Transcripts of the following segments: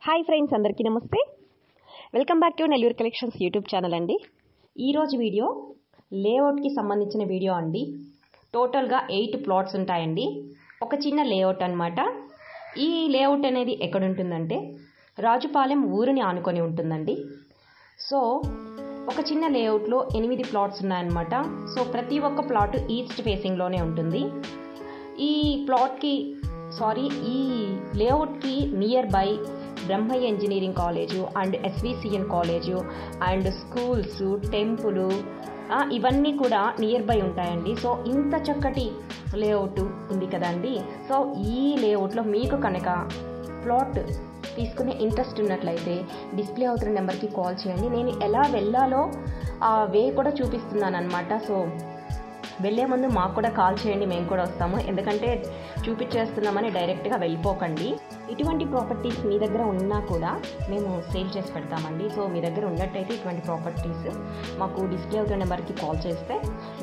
Hi friends, అందరికీ నమస్తే. Welcome back to Nellore collections YouTube channel అండి. ఈరోజు వీడియో లేఅవుట్కి సంబంధించిన వీడియో అండి. టోటల్గా 8 ప్లాట్స్ ఉంటాయండి. ఒక చిన్న లేఅవుట్ అనమాట. ఈ లేఅవుట్ అనేది ఎక్కడ ఉంటుందంటే రాజుపాలెం ఊరిని ఆనుకొని ఉంటుందండి. సో ఒక చిన్న లేఅవుట్లో 8 ప్లాట్స్ ఉన్నాయన్నమాట. సో ప్రతి ఒక్క ప్లాట్ ఈస్ట్ ఫేసింగ్లోనే ఉంటుంది. ఈ లేఅవుట్కి near by Brahmaiah engineering college and SVCN college and schools, temple ఇవన్నీ కూడా నియర్ బై ఉంటాయండి. సో ఇంత చక్కటి లేఅవుట్ ఉంది కదండి. సో ఈ లేఅవుట్లో మీకు కనుక ప్లాట్ తీసుకునే ఇంట్రెస్ట్ ఉన్నట్లయితే డిస్ప్లే అవుతున్న నెంబర్కి కాల్ చేయండి. నేను ఎలా వెళ్ళాలో ఆ వే కూడా చూపిస్తున్నాను అనమాట. సో వెళ్ళే ముందు మాకు కూడా కాల్ చేయండి, మేము కూడా వస్తాము. ఎందుకంటే చూపించేస్తున్నామని డైరెక్ట్గా వెళ్ళిపోకండి. ఇటువంటి ప్రాపర్టీస్ మీ దగ్గర ఉన్నా కూడా మేము సేల్ చేసి పెడతామండి. సో మీ దగ్గర ఉన్నట్టయితే ఇటువంటి ప్రాపర్టీస్ మాకు డిస్ప్లే అవుతున్న నెంబర్కి కాల్ చేస్తే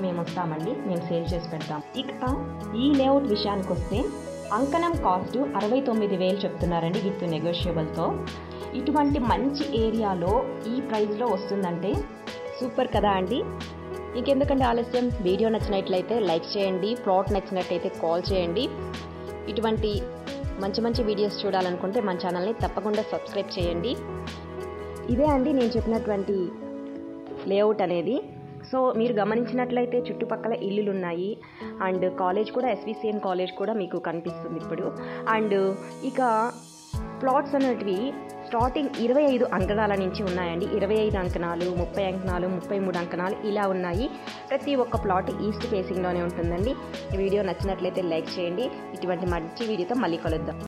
మేము వస్తామండి, మేము సేల్ చేసి పెడతాం. ఇక ఈ లేఅవుట్ విషయానికి వస్తే అంకణం కాస్ట్ 69,000 చెప్తున్నారండి విత్ నెగోషియబుల్తో. ఇటువంటి మంచి ఏరియాలో ఈ ప్రైస్లో వస్తుందంటే సూపర్ కదా అండి. ఇంకెందుకంటే ఆలస్యం, వీడియో నచ్చినట్లయితే లైక్ చేయండి, ప్లాట్ నచ్చినట్లయితే కాల్ చేయండి. ఇటువంటి మంచి వీడియోస్ చూడాలనుకుంటే మన ఛానల్ని తప్పకుండా సబ్స్క్రైబ్ చేయండి. ఇదే అండి నేను చెప్పినటువంటి లేఅవుట్ అనేది. సో మీరు గమనించినట్లయితే చుట్టుపక్కల ఇల్లులు ఉన్నాయి అండ్ కాలేజ్ కూడా ఎస్విసిఎన్ కాలేజ్ కూడా మీకు కనిపిస్తుంది ఇప్పుడు. అండ్ ఇక ప్లాట్స్ అనేటివి స్టార్టింగ్ 25 అంకణాల నుంచి ఉన్నాయండి. 25 అంకణాలు, 30 అంకణాలు, 33 అంకణాలు ఇలా ఉన్నాయి. ప్రతి ఒక్క ప్లాట్ ఈస్ట్ ఫేసింగ్లోనే ఉంటుందండి. ఈ వీడియో నచ్చినట్లయితే లైక్ చేయండి. ఇటువంటి మంచి వీడియోతో మళ్ళీ కలుద్దాం.